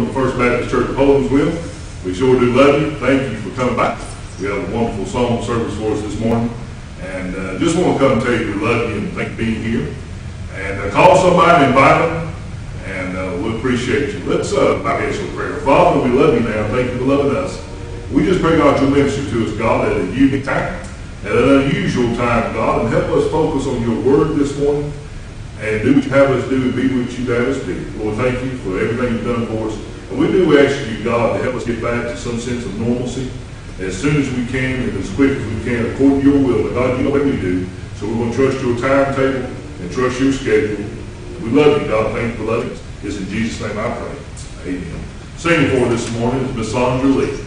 from the First Baptist Church of Hogansville. We sure do love you. Thank you for coming back. We have a wonderful song service for us this morning. And just want to come and tell you we love you and thank you for being here. And call somebody, invite them, and we'll appreciate you. Let's bow our heads for prayer. Father, we love you now. Thank you for loving us. We just pray, God, you'll minister to us, God, at a unique time, at an unusual time, God, and help us focus on your word this morning and do what you have us do and be what you have us do. Lord, thank you for everything you've done for us. And we do ask you, God, to help us get back to some sense of normalcy as soon as we can and as quick as we can according to your will. But God, you know what we do. So we're going to trust your timetable and trust your schedule. We love you, God. Thank you for loving us. It's in Jesus' name I pray. Amen. Singing for this morning is Miss Sandra Lee.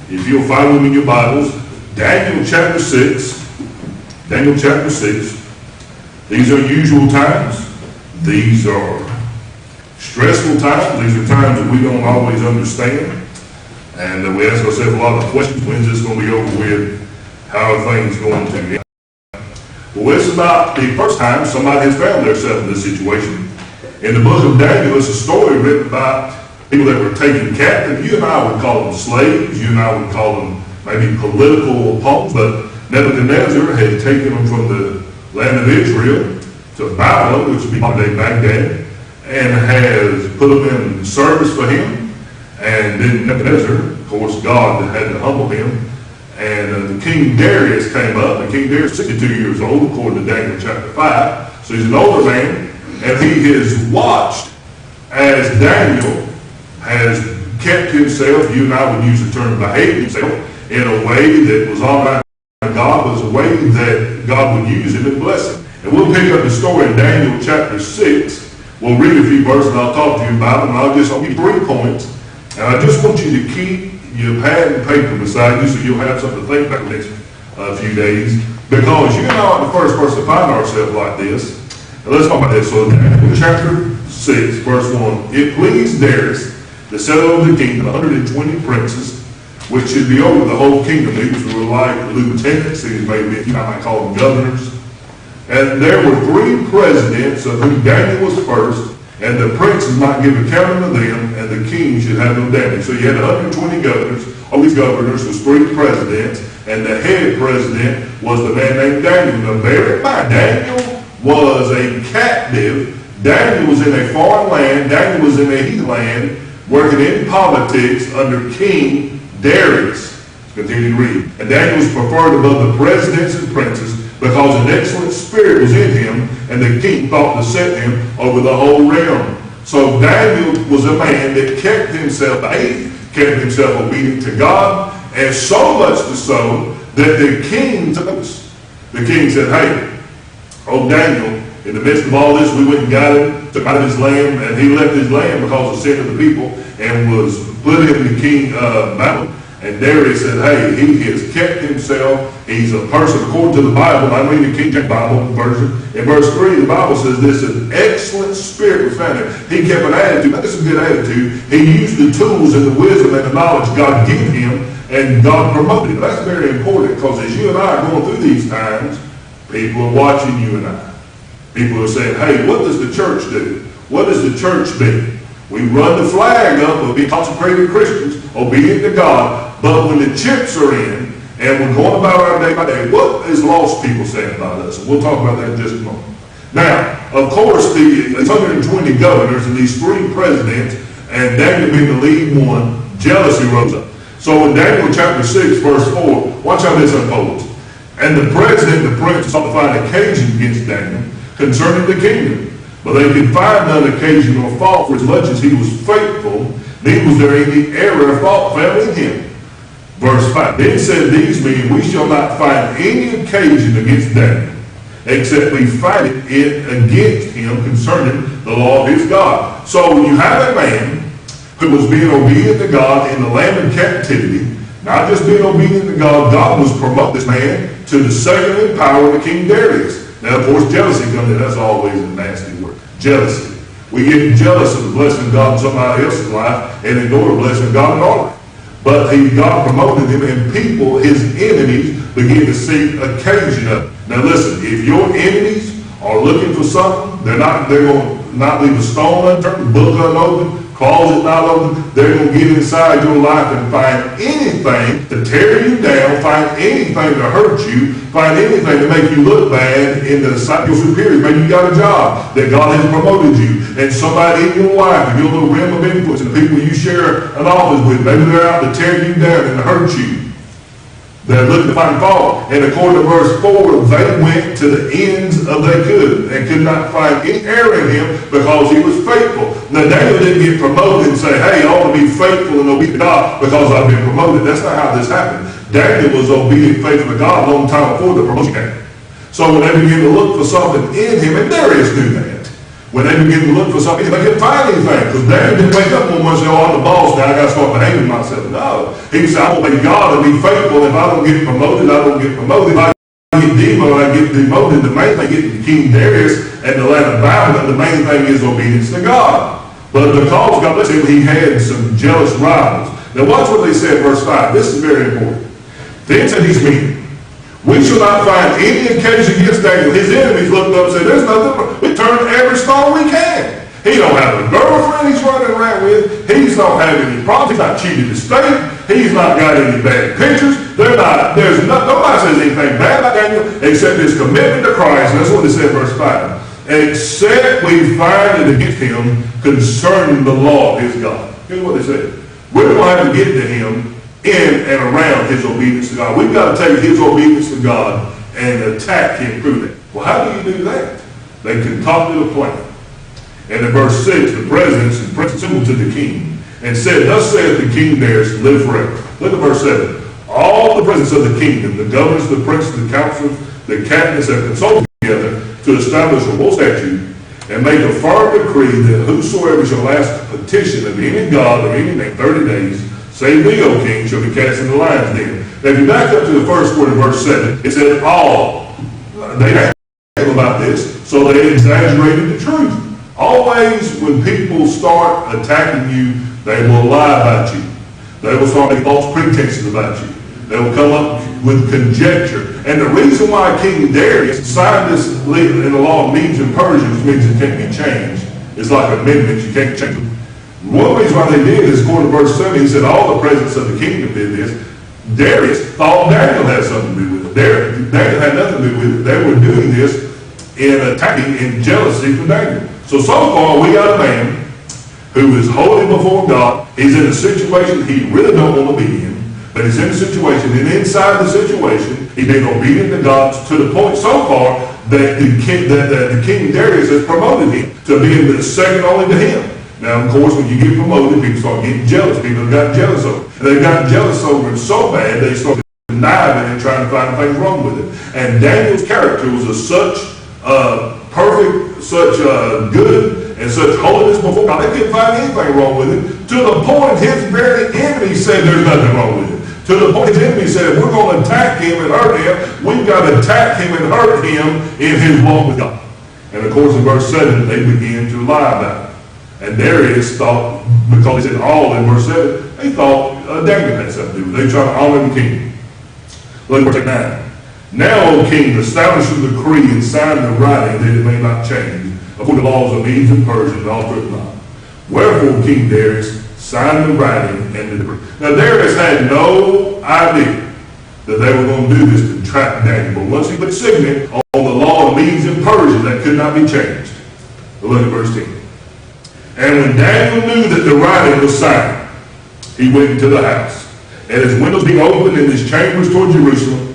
If you'll follow me in your Bibles, Daniel chapter 6. Daniel chapter 6. These are unusual times. These are stressful times. These are times that we don't always understand. And we ask ourselves a lot of questions. When's this going to be over with? How are things going to be? Well, it's not the first time somebody has found themselves in this situation. In the book of Daniel, it's a story written about people that were taken captive. You and I would call them slaves. You and I would call them maybe political opponents. But Nebuchadnezzar had taken them from the land of Israel to Babylon, which would be modern-day Baghdad, and has put them in service for him. And then Nebuchadnezzar, of course, God had to humble him. And the King Darius came up, and King Darius is 62 years old, according to Daniel chapter 5. So he's an older man, and he has watched as Daniel has kept himself, you and I would use the term behaved himself, in a way that was honored by God, was a way that God would use him and bless him. And we'll pick up the story in Daniel chapter 6. We'll read a few verses, and I'll talk to you about them. I'll give you 3 points. And I just want you to keep your pad and paper beside you so you'll have something to think about the next few days. Because you and I are the first person to find ourselves like this. And let's talk about this. So in chapter 6, verse 1, it pleased Darius to set over the kingdom 120 princes, which should be over the whole kingdom. These were like lieutenants, these maybe you might call them governors. And there were 3 presidents, of whom Daniel was first, and the princes might give account unto them, and the king should have no damage. So you had 120 governors. All these governors was 3 presidents, and the head president was the man named Daniel. Now bear in mind, Daniel was a captive. Daniel was in a foreign land. Daniel was in a heathen land, working in politics under King Darius. Let's continue to read. And Daniel was preferred above the presidents and princes, because an excellent spirit was in him, and the king thought to set him over the whole realm. So Daniel was a man that kept himself kept himself obedient to God, and so much so that the king took notice. The king said, hey, oh Daniel, in the midst of all this, we went and got him, took out of his land, and he left his land because of sin of the people, and was put in the king Babylon. And Darius said, hey, he has kept himself. He's a person, according to the Bible. I mean the King James Bible version. In verse 3, the Bible says this, an excellent spirit was found in him. He kept an attitude. That's a good attitude. He used the tools and the wisdom and the knowledge God gave him, and God promoted him. That's very important, because as you and I are going through these times, people are watching you and I. People are saying, hey, what does the church do? What does the church be? We run the flag up of being consecrated Christians, obedient to God. But when the chips are in, and we're going about our day by day, what is lost people saying about us? And we'll talk about that in just a moment. Now, of course, these 120 governors and these 3 presidents, and Daniel being the lead one, jealousy rose up. So in Daniel chapter 6, verse 4, watch how this unfolds. And the president and the prince sought to find occasion against Daniel concerning the kingdom. But they could find none occasion or fault, for as much as he was faithful, neither was there any error or fault found in him. Verse 5, then said these men, we shall not find any occasion against Daniel, except we find it against him concerning the law of his God. So when you have a man who was being obedient to God in the land of captivity, not just being obedient to God, God was promoting this man to the second in power of King Darius. Now, of course, jealousy comes in. That's always a nasty word. Jealousy. We get jealous of the blessing of God in somebody else's life and ignore the blessing of God in our life. But God promoted him, and people, his enemies, begin to seek occasion of it. Now listen, if your enemies are looking for something, they're going to not leave a stone unturned, book unopened, closet not open. They're going to get inside your life and find anything to tear you down, find anything to hurt you, find anything to make you look bad in the sight of your superiors. Maybe you got a job that God has promoted you, and somebody in your life, in your little realm of influence, and the people you share an office with, maybe they're out to tear you down and to hurt you. They're looking to find fault. And according to verse 4, they went to the ends of they could and could not find any error in him because he was faithful. Now Daniel didn't get promoted and say, hey, I ought to be faithful and obedient to God because I've been promoted. That's not how this happened. Daniel was obedient and faithful to God a long time before the promotion came. So when they began to look for something in him, and Darius knew that, when they began to look for something, they couldn't find anything. Because Daniel didn't wake up one morning and say, oh, I'm the boss now, I got to start behaving myself. No. He said, I'm going to obey God and be faithful. If I don't get promoted, I don't get promoted. If I get demoted, I get demoted. The main thing, getting King Darius and the land of Babylon, the main thing is obedience to God. But because God bless him, he had some jealous rivals. Now watch what they said in verse 5. This is very important. Then said these men, We shall not find any occasion against Daniel. His enemies looked up and said, there's nothing. We turned every stone we can. He don't have a girlfriend he's running around with. He's not having any problems. He's not cheated the state. He's not got any bad pictures. Nobody says anything bad about Daniel except his commitment to Christ. And that's what it said in verse 5. Except we find it against him concerning the law of his God. Here's what they said. We're going to have to get to him in and around his obedience to God. We've got to take his obedience to God and attack him through that. Well, how do you do that? They concocted a plan. And in verse 6, the presidents and princes assembled to the king and said, thus saith the king Darius, live forever. Look at verse 7. All the presidents of the kingdom, the governors, the princes, the counselors, the captains have consulted together to establish a royal statute and make a firm decree that whosoever shall ask a petition of any god or any name 30 days, save thee, O king, shall be cast in the lion's den. Now, if you back up to the first word in verse 7, it said all. They didn't know about this, so they exaggerated the truth. Always when people start attacking you, they will lie about you. They will start making false pretenses about you. They will come up with conjecture. And the reason why King Darius signed this in the law of Medes and Persia, which means it can't be changed, it's like amendments, you can't change them. One reason why they did is, according to verse 7, he said all the presidents of the kingdom did this. Darius thought Daniel had something to do with it. Daniel had nothing to do with it. They were doing this in attacking, in jealousy for Daniel. So far, we got a man who is holy before God. He's in a situation he really don't want to be in, but he's in a situation, and inside the situation, he's been obedient to God to the point so far that the king Darius has promoted him to being second only to him. Now, of course, when you get promoted, people start getting jealous. People have gotten jealous over it. They've gotten jealous over it so bad, they start conniving and trying to find things wrong with it. And Daniel's character was of such perfect, such good, and such holiness before God. They couldn't find anything wrong with it, to the point his very enemies said there's nothing wrong with it. To the point his enemies said, we're going to attack him and hurt him. We've got to attack him and hurt him in his walk with God. And of course, in verse 7, they begin to lie about it. And Darius thought, because he said all in verse 7, they thought Daniel had something to do with it. They tried to honor the king. Look at verse 9. Now, O king, establish a decree and sign the writing that it may not change, according to the laws of Medes and Persia and all truth not. Wherefore, King Darius signed the writing and the decree. Now, Darius had no idea that they were going to do this to trap Daniel. But once he put signet on the law of Medes and Persia, that could not be changed. But look at verse 10. And when Daniel knew that the writing was signed, he went into the house. And his windows being opened in his chambers toward Jerusalem,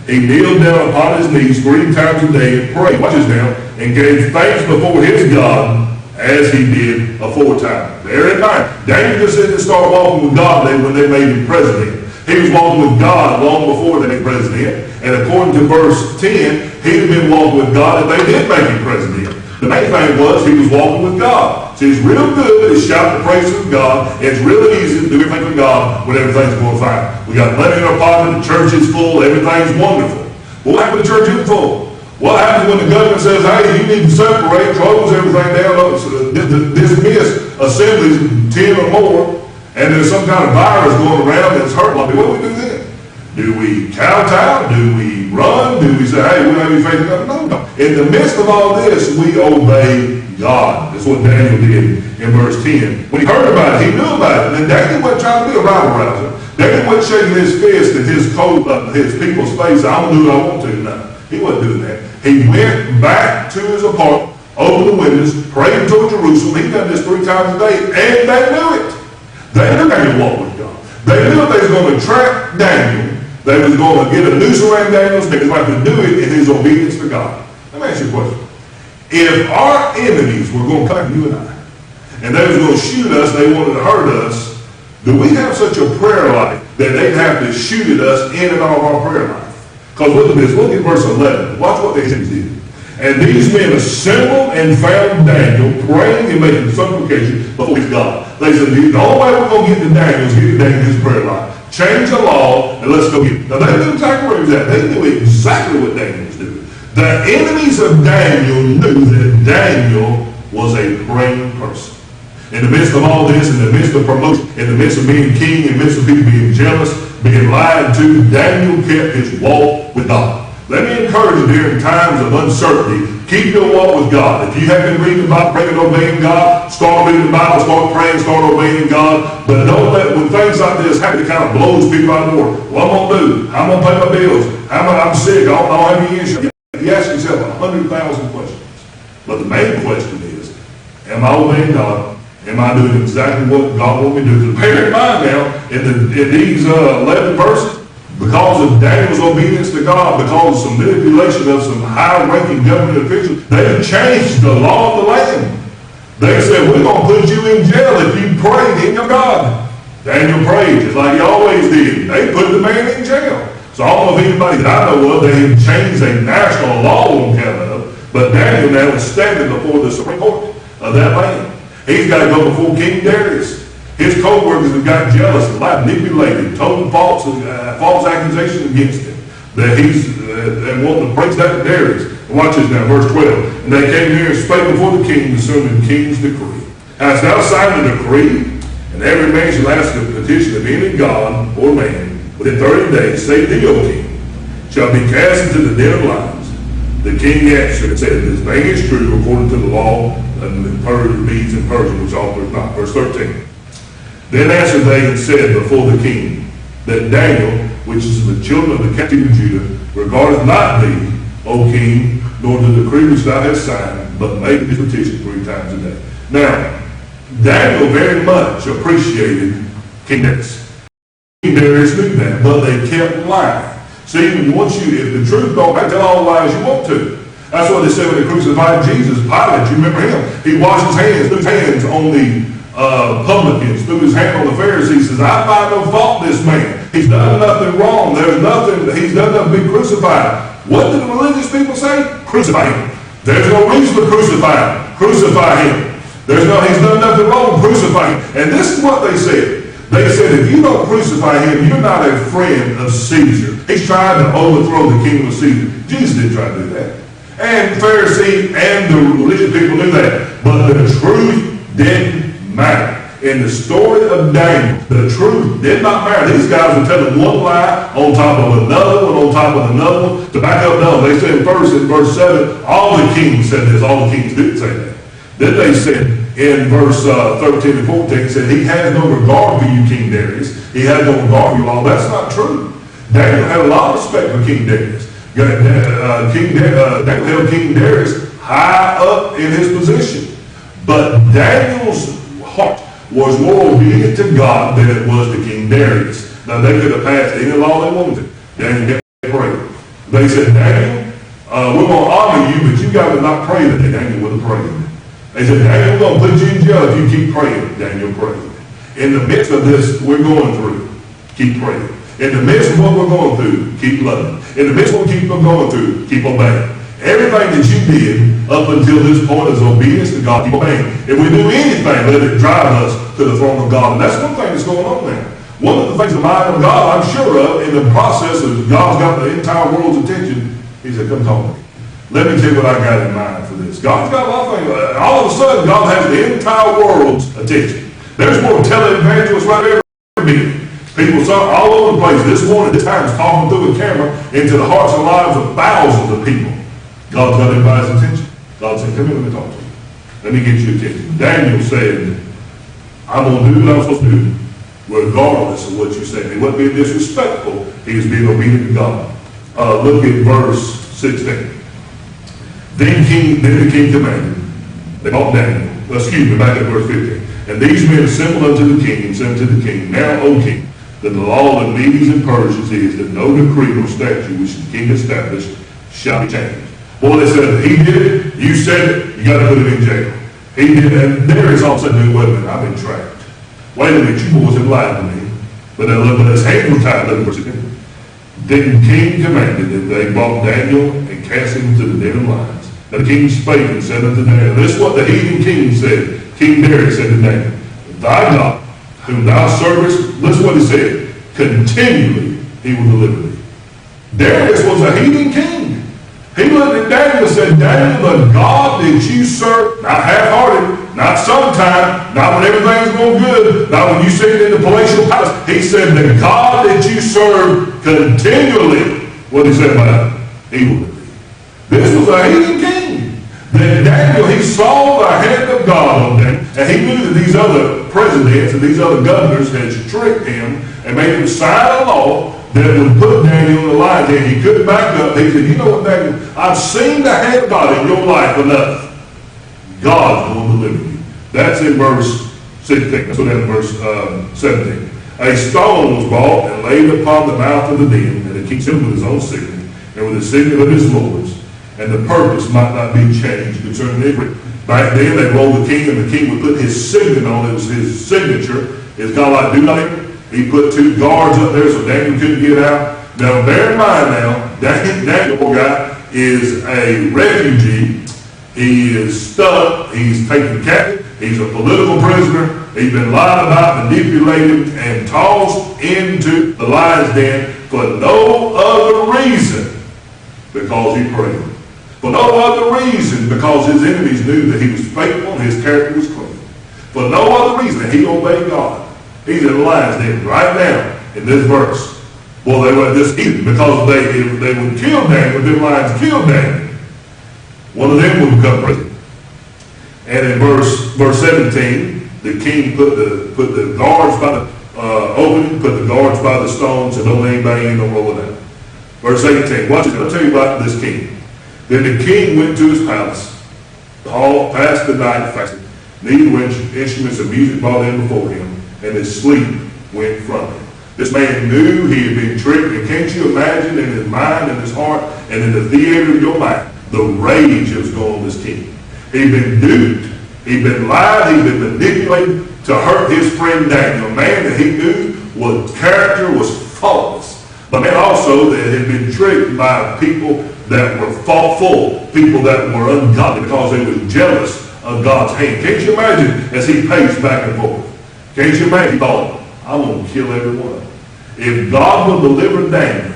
he kneeled down upon his knees 3 times a day and prayed, watch this now, and gave thanks before his God as he did aforetime. Bear in mind, Daniel just didn't start walking with God when they made him president. He was walking with God long before they made him president. And according to verse 10, he had been walking with God and they did make him president. The main thing was he was walking with God. So it's real good to shout the praises of God. It's really easy to do everything for God when everything's going fine. We got money in our pocket, the church is full, everything's wonderful. What happens when the church isn't full? What happens when the government says, hey, you need to separate, close everything down, dismiss assemblies, 10 or more, and there's some kind of virus going around that's hurting a lot of people? What do we do then? Do we kowtow? Do we run? Do we say, hey, we don't have any faith in God? No. In the midst of all this, we obey God. That's what Daniel did in verse 10. When he heard about it, he knew about it. And Daniel wasn't trying to be a rabble rouser. Daniel wasn't shaking his fist in his people's face. I'm going to do what I want to. No, he wasn't doing that. He went back to his apartment, opened the windows, prayed toward Jerusalem. He done this 3 times a day, and they knew it. They knew Daniel walked with God. They knew if they was going to trap Daniel, they was going to get a noose around Daniel's neck. They was going to do it in his obedience to God. Let me ask you a question. If our enemies were going to come to you and I, and they was going to shoot us, they wanted to hurt us, do we have such a prayer life that they'd have to shoot at us in and out of our prayer life? Because look at this. Look at verse 11. Watch what they did. And these men assembled and found Daniel praying and making supplication before his God. They said, the only way we're going to get to Daniel is get to Daniel his prayer life. Change the law and let's go get it. Now they knew exactly where he was at. They knew exactly what Daniel was doing. The enemies of Daniel knew that Daniel was a praying person. In the midst of all this, in the midst of promotion, in the midst of being king, in the midst of people being jealous, being lied to, Daniel kept his walk with God. Let me encourage you during times of uncertainty, keep your walk with God. If you have been reading about praying and obeying God, start reading the Bible, start praying, start obeying God. But don't let, when things like this happen, it kind of blows people out of the water. What I'm going to do? How I'm going to pay my bills? I'm sick. I don't have any insurance. You ask yourself 100,000 questions. But the main question is, am I obeying God? Am I doing exactly what God wants me to do? Because bear in mind now, in these 11 verses, because of Daniel's obedience to God, because of some manipulation of some high-ranking government officials, they changed the law of the land. They said, we're going to put you in jail if you prayed in your God. Daniel prayed, just like he always did. They put the man in jail. So I don't know if anybody that I know of, they have changed a national law on account of, but Daniel now is standing before the Supreme Court of that land. He's got to go before King Darius. His co-workers have got jealous and manipulated, told false accusations against him, that he's wanting to preach that to Darius. Watch this now, verse 12. And they came here and spake before the king concerning the king's decree. Hast thou signed the decree? And every man shall ask a petition of any god or man within 30 days, say thee, O king, shall be cast into the den of lions. The king answered and said, this thing is true according to the law of the Medes and Persians, which alters not. Verse 13. Then answered they and said before the king, that Daniel, which is of the children of the captivity of Judah, regardeth not thee, O king, nor the decree which thou hast signed, but made his petition 3 times a day. Now, Daniel very much appreciated King Darius. King Darius knew that, but they kept lying. See, if the truth don't back, tell all the lies you want to. That's what they said when they crucified Jesus. Pilate, you remember him? He washed his hands, threw his hands on the publicans, threw his hand on the Pharisees, says, I find no fault in this man. He's done nothing wrong. There's nothing, he's done nothing to be crucified. What did the religious people say? Crucify him. There's no reason to crucify him. Crucify him. He's done nothing wrong. Crucify him. And this is what they said. They said, if you don't crucify him, you're not a friend of Caesar. He's trying to overthrow the kingdom of Caesar. Jesus didn't try to do that. And the Pharisee and the religious people knew that. But the truth didn't matter. In the story of Daniel, the truth did not matter. These guys were telling one lie on top of another one, on top of another one, to back up another. They said first in verse 7, all the kings said this. All the kings didn't say that. Then they said in verse 13 and 14, said, he has no regard for you, King Darius. He has no regard for you all. That's not true. Daniel had a lot of respect for King Darius. Daniel held King Darius high up in his position. But Daniel's heart was more obedient to God than it was to King Darius. Now, they could have passed any law they wanted to. Daniel prayed. They said, Daniel, we're going to honor you, but you got to not pray today. Daniel would have prayed. They said, Daniel, we're going to put you in jail if you keep praying. Daniel prayed. In the midst of this we're going through, keep praying. In the midst of what we're going through, keep loving. In the midst of what we're going through, keep obeying. Everything that you did up until this point is obedience to God. Keep obeying. If we do anything, let it drive us to the throne of God. And that's one thing that's going on there. One of the things the mind of God, I'm sure of, in the process of God's got the entire world's attention, he said, come talk to me. Let me tell you what I got in mind for this. God's got a lot of things. All of a sudden, God has the entire world's attention. There's more televangelists right there than me. People all over the place this morning, this time, is talking through a camera into the hearts and lives of thousands of people. God's got everybody's attention. God said, come here, let me talk to you. Let me get your attention. Daniel said, I'm going to do what I'm supposed to do, regardless of what you say. He wasn't being disrespectful. He was being obedient to God. Look at verse 16. Then the king commanded. They bought Daniel. Back at verse 15. And these men assembled unto the king and said to the king, now, O king, that the law of the Medes and Persians is that no decree nor statute which the king established shall be changed. Well, they said, he did it, you said it, you got to put him in jail. He did it, and Darius all of a sudden, wait a minute, I've been trapped. Wait a minute, you boys have lied to me. But his hands were tied, let me verse 10. Then the king commanded, and they brought Daniel and cast him to the den of lions. Now the king spake and said unto Daniel, this is what the heathen king said. King Darius said to Daniel, thy God, whom thou servest, listen what he said, continually he will deliver thee. Darius was a heathen king. He looked at Daniel and said, Daniel, the God that you serve, not half-hearted, not sometime, not when everything's going good, not when you sit in the palatial palace. He said, the God that you serve continually. What did he say about it? He will believe. This was a heathen king. Then Daniel, he saw the hand of God on them, and he knew that these other presidents and these other governors had tricked him and made him sign a law that would put Daniel in the lion's den. He couldn't back up. He said, you know what, Daniel? I've seen the hand of God in your life enough. God's going to deliver you. That's in verse 16. That's what that's in verse 17. A stone was brought and laid upon the mouth of the den, and the king sealed with his own signet, and with the signet of his lords, and the purpose might not be changed concerning Israel. Back then, they rolled the king, and the king would put his signet on it. It was his signature. It's kind of like do nothing. He put 2 guards up there so Daniel couldn't get out. Now, bear in mind now, Daniel, poor guy, is a refugee. He is stuck. He's taken captive. He's a political prisoner. He's been lied about, manipulated, and tossed into the lion's den for no other reason because he prayed. For no other reason because his enemies knew that he was faithful and his character was clean. For no other reason that he obeyed God. He's in the lion's den right now in this verse. Well, they were this easy because they would kill Daniel, the lions killed Daniel. One of them would become president. And in verse 17, the king put the guards by the opening, put the guards by the stones, and don't let anybody in, don't roll it out. Verse 18, watch it. I'll tell you about this king. Then the king went to his palace, passed the night fasting. Neither instruments of music brought in before him, and his sleep went from him. This man knew he had been tricked, and can't you imagine in his mind and his heart and in the theater of your mind the rage that was going on this king. He'd been duped, he'd been lied, he'd been manipulated to hurt his friend Daniel, a man that he knew character was faultless, but man also that had been tricked by people that were faultful, people that were ungodly because they were jealous of God's hand. Can't you imagine as he paced back and forth? Can't you imagine? He thought, I'm going to kill every one of them. If God will deliver Daniel,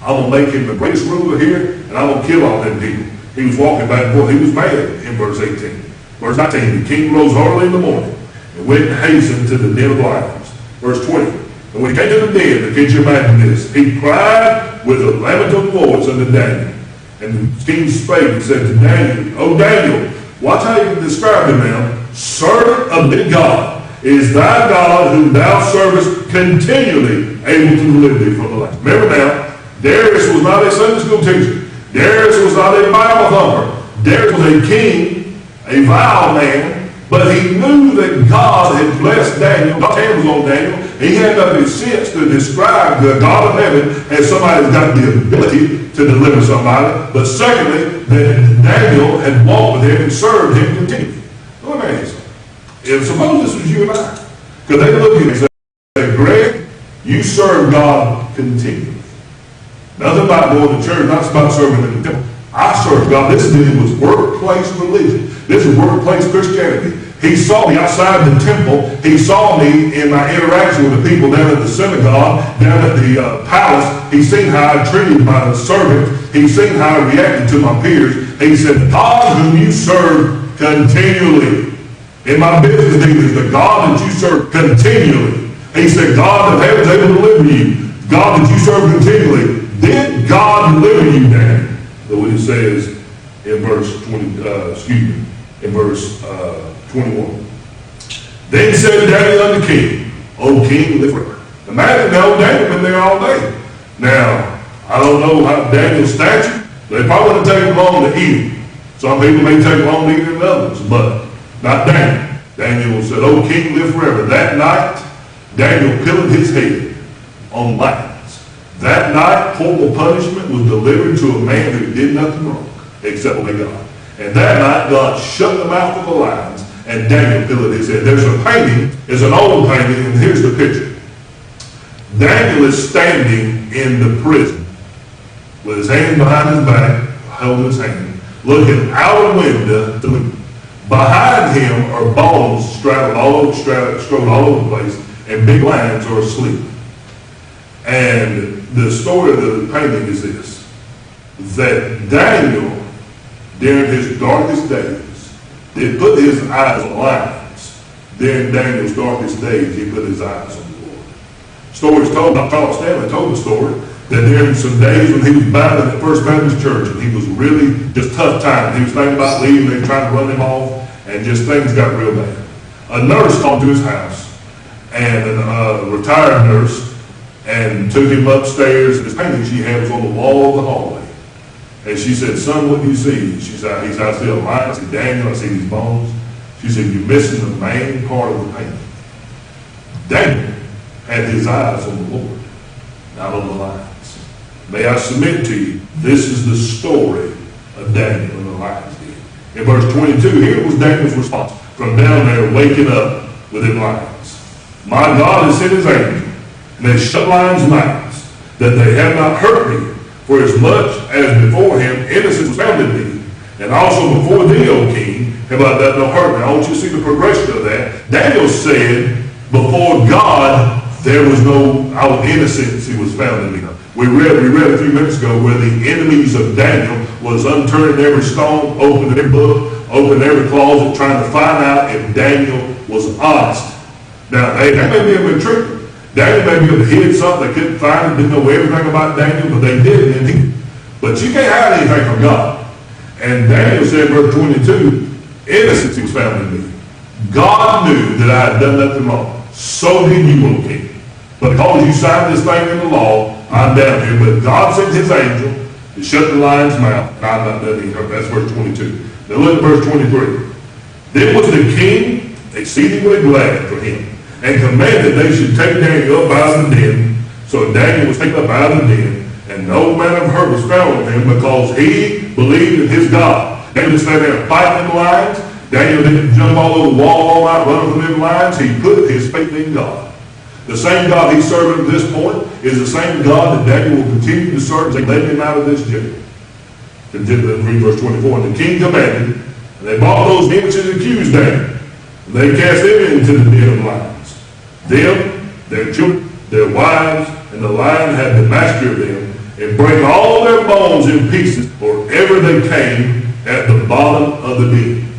I'm going to make him the greatest ruler here, and I'm going to kill all them people. He was walking back and forth. He was mad in verse 18. Verse 19, the king rose early in the morning and went and hastened to the den of lions. Verse 20, and when he came to the den, can't you imagine this? He cried with a lamentable voice unto Daniel. And the king spake and said to Daniel, O Daniel, watch how you describe him now. Servant of the God. Is thy God whom thou servest continually able to deliver thee from the lions? Remember now, Darius was not a Sunday school teacher. Darius was not a Bible thumper. Darius was a king, a vile man, but he knew that God had blessed Daniel. God's hand was on Daniel. He had enough of sense to describe the God of heaven as somebody who's got the ability to deliver somebody. But secondly, that Daniel had walked with him and served him continually. Let me ask you something. If suppose this was you and I, could they look at you and say, Greg, you serve God continually. Nothing about going to church, not about serving in the temple. I serve God. This was workplace religion. This is workplace Christianity. He saw me outside the temple. He saw me in my interaction with the people down at the synagogue, down at the palace. He's seen how I treated my servants. He's seen how I reacted to my peers. He said, God whom you serve continually. In my business dealings, the God that you serve continually. He said, God of heaven is able to deliver you. God that you serve continually. Did God deliver you, Daniel? That's what it says in verse 21. Then said Daniel unto the king, O king, live forever. Imagine now Daniel been there all day. Now, I don't know how Daniel's stature. They probably wouldn't take long to eat. Some people may take long to eat than others, but not Daniel. Daniel said, O king, live forever. That night, Daniel pillowed his head on lions. That night, horrible punishment was delivered to a man who did nothing wrong, except obey God. And that night, God shut the mouth of the lions, and Daniel pillowed his head. There's a painting, it's an old painting, and here's the picture. Daniel is standing in the prison with his hand behind his back, holding his hand, looking out a window to the moon. Behind him are bones strung all over the place, and big lions are asleep. And the story of the painting is this. that Daniel, during his darkest days, did put his eyes on lions. During Daniel's darkest days, he put his eyes on the Lord. Stories told, Charles Stanley told the story, that during some days when he was bound at First Baptist Church, and he was really just tough time. He was thinking about leaving, they were trying to run him off, and just things got real bad. A nurse came to his house, and a retired nurse, and took him upstairs, and this painting she had was on the wall of the hallway. And she said, "Son, what do you see?" She said, "I see a lion, I see Daniel, I see these bones." She said, "You're missing the main part of the painting." Daniel had his eyes on the Lord, not on the lions. May I submit to you, this is the story of Daniel and the lions den. In verse 22, here was Daniel's response from down there waking up with them lions. "My God has sent his angel, and has shut lions' mouths, that they have not hurt me. For as much as before him innocence was found in me, and also before thee, O king, have I done no hurt." Now I want you to see the progression of that. Daniel said, before God, there was no, our innocence was found in me. We read a few minutes ago where the enemies of Daniel was unturning every stone, opening every book, opening every closet, trying to find out if Daniel was honest. Now, hey, that may be a bit tricky. Daniel may be able to hid something they couldn't find, didn't know everything about Daniel, but they did, didn't he? But you can't hide anything from God. And Daniel said, verse 22, innocence was found in me. God knew that I had done nothing wrong. So did you, O king. But because you signed this thing in the law, I'm down here. But God sent his angel to shut the lion's mouth, and I've not done anything. That's verse 22. Now look at verse 23. Then was the king exceedingly glad for him, and commanded they should take Daniel up out of the den. So Daniel was taken up out of the den, and no manner of hurt was found on him, because he believed in his God. Daniel didn't stand there and fight them lions. Daniel didn't jump all over the wall all night running from them lions. He put his faith in God. The same God he served at this point is the same God that Daniel will continue to serve as they led him out of this jail. Read verse 24. And the king commanded, and they brought those men which had accused Daniel, and they cast them into the den of lions. Them, their children, their wives, and the lion had the master of them, and break all their bones in pieces, wherever they came at the bottom of the den.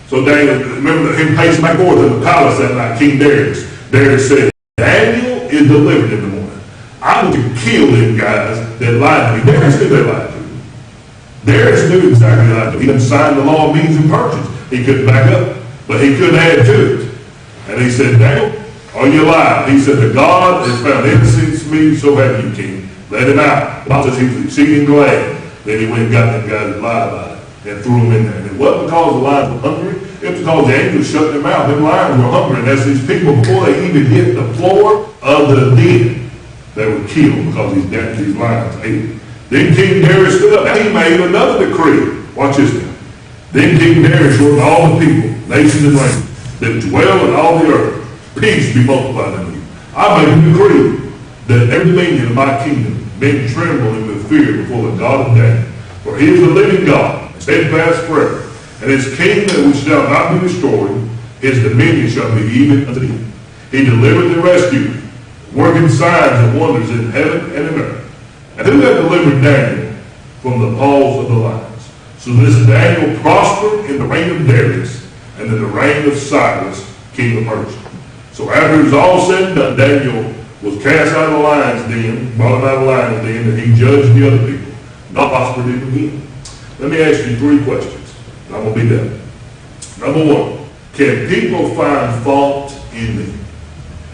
So Daniel, remember him pacing back and forth in the palace that night, King Darius. Darius said, Daniel is delivered in the morning. I'm going to kill them guys that lied to me. Darius knew they lied to him. Darius knew exactly what lied to him. He didn't sign the law of means and purchase. He couldn't back up, but he couldn't add to it. And he said, Daniel, are you alive? He said, the God has found innocence in me, so have you, king. Let him out. The Bible says he was exceeding glad. Then he went and got them guys that lied about it and threw them in there. And it wasn't because the lions were hungry. It was because the angels shut their mouth. Them lions were hungry. And as these people, before they even hit the floor of the den, they were killed because these lions ate them. Then King Darius stood up. Now he made another decree. Watch this now. Then King Darius wrote to all the people, nations and languages, that dwell in all the earth, peace be multiplied unto you. I make a decree that every dominion of my kingdom men tremble and with fear before the God of Daniel. For he is the living God, steadfast forever. And his kingdom which shall not be destroyed, his dominion shall be even unto the end. He delivered and rescued, working signs and wonders in heaven and in earth. And who had delivered Daniel from the paws of the lions? So this Daniel prospered in the reign of Darius and in the reign of Cyrus, king of Persia. So after it was all said and done, Daniel was cast out of the lion's den, brought him out of the lion's den, and he judged the other people. God prospered him again. Let me ask you 3 questions. I'm going to be done. Number 1, can people find fault in me?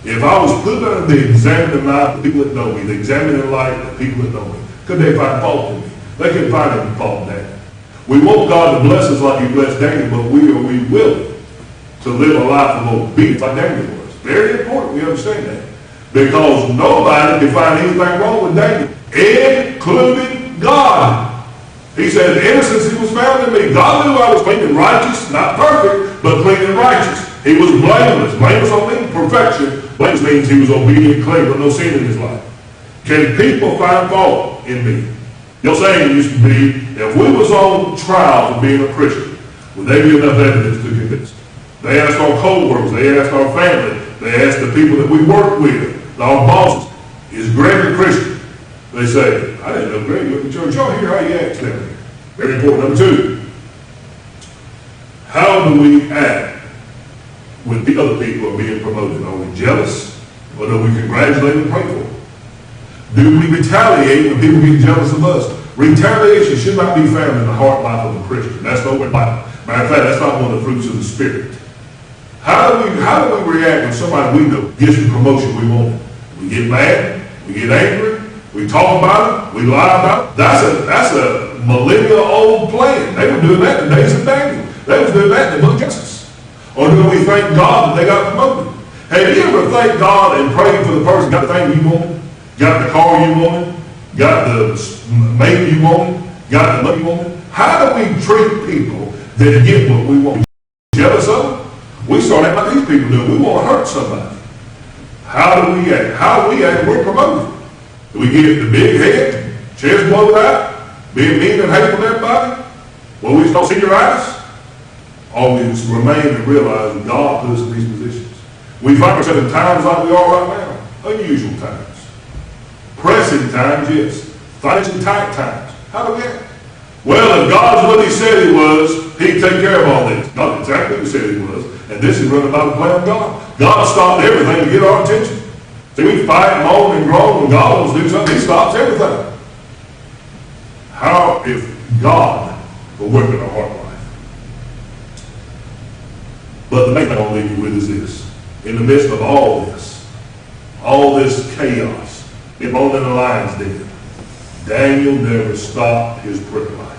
If I was put under the examining light of the people that know me, the examining light of the people that know me, could they find fault in me? They can find any fault in that. We want God to bless us like he blessed Daniel, but are we willing to live a life of obedience like Daniel was? Very important we understand that. Because nobody can find anything wrong with Daniel, including God. He said, innocence was found in me. God knew I was clean and righteous, not perfect, but clean and righteous. He was blameless. Blameless don't mean perfection. Blameless means he was obedient, clean, with no sin in his life. Can people find fault in me? Your saying used to be, if we was on trial for being a Christian, would there be enough evidence to convince us? They asked our co-workers, they asked our family, they asked the people that we work with, our bosses, is Greg a Christian? They say, I didn't know Greg went to church. Y'all hear how he acts down here. Very important. Number two, how do we act when the other people are being promoted? Are we jealous, or do we congratulate and pray for them? Do we retaliate when people get jealous of us? Retaliation should not be found in the heart life of a Christian. That's not what Bible. Matter of fact, that's not one of the fruits of the Spirit. How do we react when somebody we know gets the promotion we want? We get mad, we get angry, we talk about it, we lie about it. That's a millennia-old plan. They were doing that in the days of Daniel. They was doing that in the book of Genesis. Or do we thank God that they got promoted? Have you ever thanked God and prayed for the person got the thing you wanted, got the car you wanted, got the mate you wanted, got the money you wanted? How do we treat people that get what we want? Jealous of them? We start acting like these people do. We want to hurt somebody. How do we act? How do we act when we're promoted? Do we get the big head, chest blown out, being mean and hateful to everybody? Well, we just don't see your eyes? Or we just remain and realize that God put us in these positions. We find ourselves in times like we are right now. Unusual times. Pressing times, yes. Financially tight times. How do we act? Well, if God's what he said he was, he'd take care of all this. Not exactly what he said he was. And this is running by the plan of God. God stopped everything to get our attention. See, we fight, moan, and groan when God wants to do something. He stops everything. How if God will work in our heart life? But the main thing I'll leave you with is this. In the midst of all this chaos, it moaned in the lion's den, Daniel never stopped his prayer life.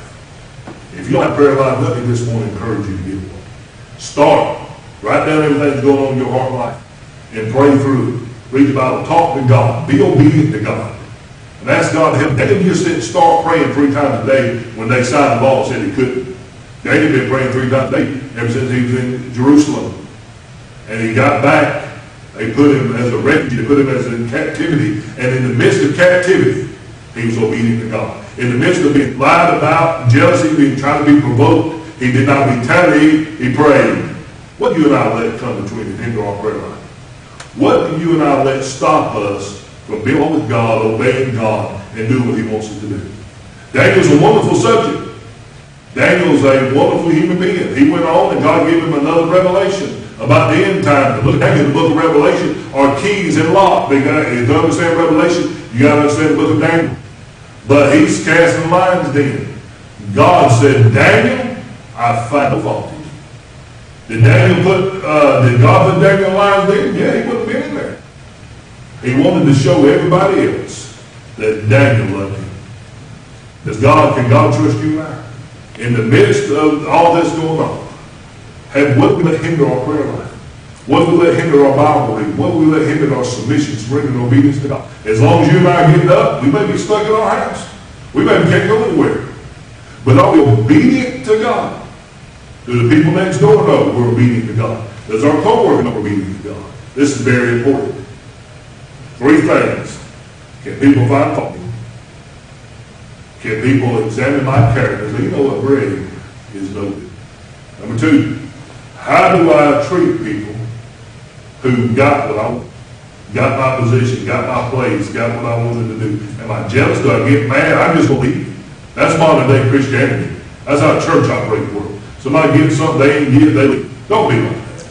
If you don't have prayer life, let me this morning encourage you to get one. Start. Write down everything that's going on in your heart life and pray through it. Read the Bible. Talk to God. Be obedient to God. And ask God to help. They didn't just start praying 3 times a day when they signed the law and said he couldn't. They had been praying 3 times a day ever since he was in Jerusalem. And he got back. They put him as a refugee. They put him as in captivity. And in the midst of captivity, he was obedient to God. In the midst of being lied about, jealousy, being trying to be provoked, he did not retaliate. He prayed. What do you and I let come between and hinder our prayer life? What do you and I let stop us from being with God, obeying God, and doing what he wants us to do? Daniel's a wonderful subject. Daniel's a wonderful human being. He went on and God gave him another revelation about the end time. The book of Daniel, the book of Revelation are keys and locks. To understand Revelation, you got to understand the book of Daniel. But he's cast in the lion's den. God said, Daniel, I find no fault in you. Did God put Daniel in the lion's den? Yeah, he wouldn't have been in there. He wanted to show everybody else that Daniel loved him. Can God trust you and I? In the midst of all this going on, what will let hinder our prayer life? What will let hinder our Bible reading? What will let hinder our submission, surrender, and obedience to God? As long as you and I are getting up, we may be stuck in our house. We may can't go anywhere. But are we obedient to God? Do the people next door know we're obedient to God? Does our co-worker know we're obedient to God? This is very important. 3 things. Can people find fault? Can people examine my character? You know what Greg is noted. Number 2, how do I treat people who got what I want? Got my position, got my place, got what I wanted to do. Am I jealous? Do I get mad? I'm just going to leave. That's modern day Christianity. That's how church operates the world. Somebody gets something they ain't get, they leave. Don't be like that.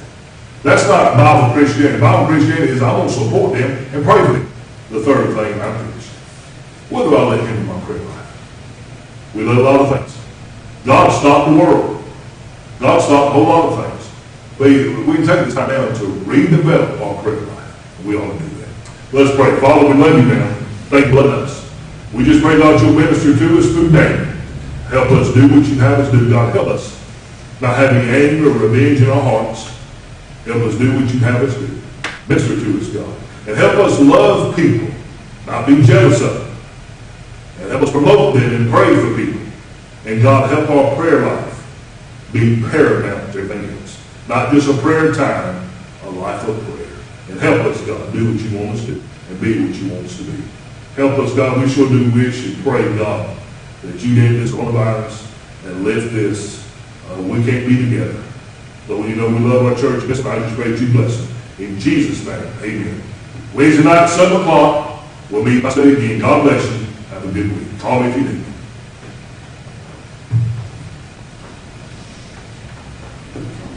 That's not Bible Christianity. Bible Christianity is I'm going to support them and pray for them. The third thing, I'm finished. What do I let hinder my prayer life? We let a lot of things. God stopped the world. God stopped a whole lot of things. We can take this time now to redevelop our prayer life. We ought to do that. Let's pray. Father, we love you now. Thank you for loving us. We just pray, God, you'll minister to us through Daniel. Help us do what you have us do. God, help us not have any anger or revenge in our hearts. Help us do what you have us do. Minister to us, God. And help us love people, not be jealous of them. And help us promote them and pray for people. And God, help our prayer life be paramount to everything else. Not just a prayer time, a life of prayer. And help us, God, do what you want us to do and be what you want us to be. Help us, God. We sure do wish and pray, God, that you did this coronavirus and lift this. We can't be together. But you know we love our church. This night, I just pray that you bless them. In Jesus' name, amen. Wednesday night, 7 o'clock, we'll meet by study again. God bless you. have a good week. Call me if you need.